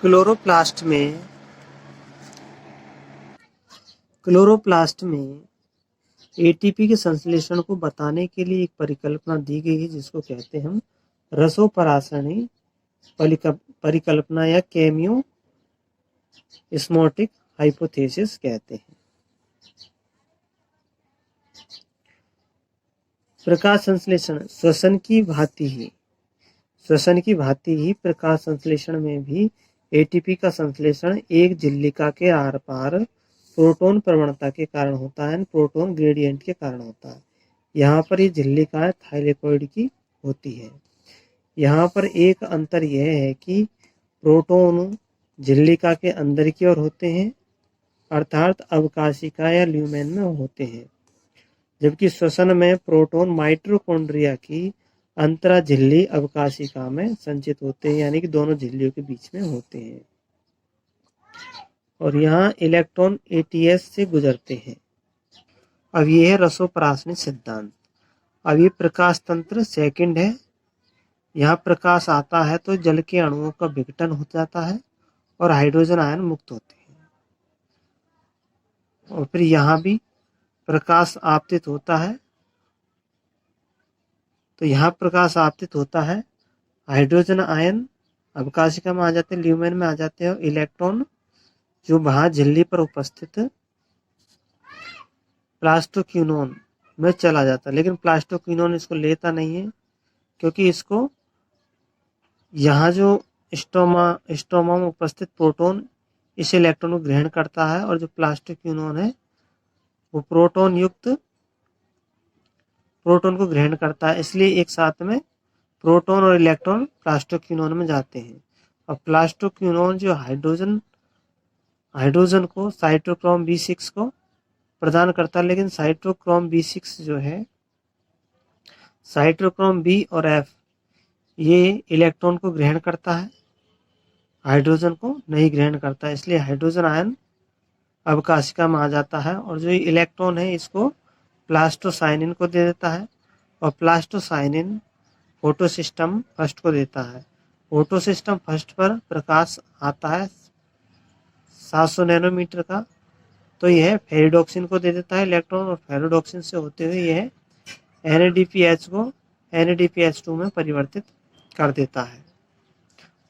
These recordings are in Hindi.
क्लोरोप्लास्ट में एटीपी के संश्लेषण को बताने के लिए एक परिकल्पना दी गई है जिसको कहते हैं हम रसोपरासनी परिकल्पना या केमियोस्मोटिक हाइपोथेसिस कहते हैं। प्रकाश संश्लेषण श्वसन की भांति ही प्रकाश संश्लेषण में भी एटीपी का संश्लेषण एक झिल्लिका के आर पार प्रोटॉन प्रवणता के कारण होता है, प्रोटॉन ग्रेडियंट के कारण होता है। यहाँ पर ये झिल्लिकाएं थाइलेकोइड की होती है। यहाँ पर एक अंतर यह है कि प्रोटॉन झिल्लिका के अंदर की ओर होते हैं अर्थात अवकाशिका या ल्यूमेन में होते हैं, जबकि श्वसन में प्रोटॉन माइटोकॉन्ड्रिया की अंतरा झिल्ली अवकाशिका में संचित होते हैं, यानी कि दोनों झिल्लियों के बीच में होते हैं और यहाँ इलेक्ट्रॉन एटीएस से गुजरते हैं। अब ये है रसोपरासनी सिद्धांत। अब ये प्रकाश तंत्र सेकंड है। यहाँ प्रकाश आता है तो जल के अणुओं का विघटन हो जाता है और हाइड्रोजन आयन मुक्त होते हैं, और फिर यहाँ भी प्रकाश आपतित होता है, तो यहाँ प्रकाश आपतित होता है, हाइड्रोजन आयन अवकाशिका में आ जाते हैं, ल्यूमेन में आ जाते हैं, और इलेक्ट्रॉन जो वहाँ झिल्ली पर उपस्थित प्लास्टोक्विनोन में चला जाता है। लेकिन प्लास्टोक्विनोन इसको लेता नहीं है क्योंकि इसको यहाँ जो स्ट्रोमा में उपस्थित प्रोटॉन इस इलेक्ट्रॉन को ग्रहण करता है और जो प्लास्टोक्विनोन है वो प्रोटॉन युक्त प्रोटॉन को ग्रहण करता है, इसलिए एक साथ में प्रोटॉन और इलेक्ट्रॉन प्लास्टोक्विनोन में जाते हैं। और प्लास्टोक्विनोन जो हाइड्रोजन को साइटोक्रोम B6 को प्रदान करता है, लेकिन साइटोक्रोम B6 जो है साइटोक्रोम B और F ये इलेक्ट्रॉन को ग्रहण करता है, हाइड्रोजन को नहीं ग्रहण करता है, इसलिए हाइड्रोजन आयन अवकाशिका में आ जाता है और जो इलेक्ट्रॉन है इसको प्लास्टोसाइनिन को दे देता है और प्लास्टोसाइनिन फोटोसिस्टम फर्स्ट को देता है। फोटोसिस्टम फर्स्ट पर प्रकाश आता है 700 नैनोमीटर का, तो यह फेरिडोक्सिन को दे देता है इलेक्ट्रॉन और फेरिडोक्सिन से होते हुए यह NADPH को NADPH2 में परिवर्तित कर देता है।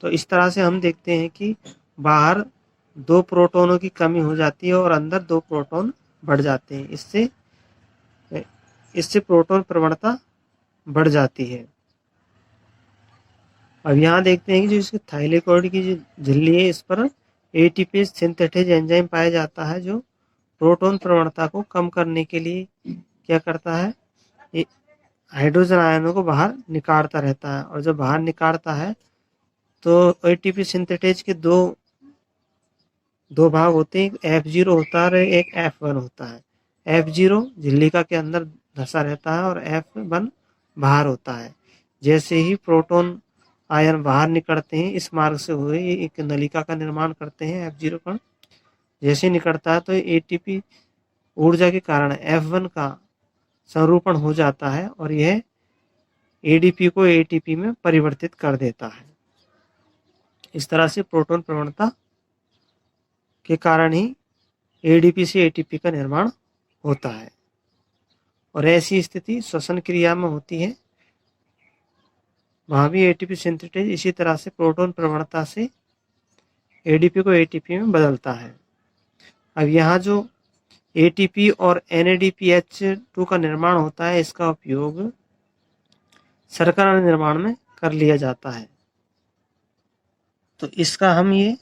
तो इस तरह से हम देखते हैं कि बाहर 2 प्रोटॉनों की कमी हो जाती है और अंदर 2 प्रोटॉन बढ़ जाते हैं, इससे प्रोटॉन प्रवणता बढ़ जाती है। अब यहाँ देखते हैं कि जो इसके थाइलेकोइड की जो झिल्ली है इस पर एटीपी सिंथेटेज एंजाइम पाया जाता है जो प्रोटॉन प्रवणता को कम करने के लिए क्या करता है, हाइड्रोजन आयनों को बाहर निकालता रहता है, और जब बाहर निकालता है तो एटीपी सिंथेटेज के दो भाग होते हैं, एक F0 होता है और एक F1 होता है। F0 झिल्लिका के अंदर धंसा रहता है और F1 बाहर होता है। जैसे ही प्रोटॉन आयन बाहर निकलते हैं इस मार्ग से हुए एक नलिका का निर्माण करते हैं F0 कण। जैसे निकलता है तो एटीपी ऊर्जा के कारण F1 का संरूपण हो जाता है और यह एडीपी को एटीपी में परिवर्तित कर देता है। इस तरह से प्रोटॉन प्रवणता के कारण ही एडीपी से एटीपी का निर्माण होता है और ऐसी स्थिति श्वसन क्रिया में होती है, वहाँ भी एटीपी सिंथेटेज इसी तरह से प्रोटॉन प्रवणता से एडीपी को एटीपी में बदलता है। अब यहाँ जो एटीपी और NADPH2 का निर्माण होता है इसका उपयोग शर्करा निर्माण में कर लिया जाता है। तो इसका हम ये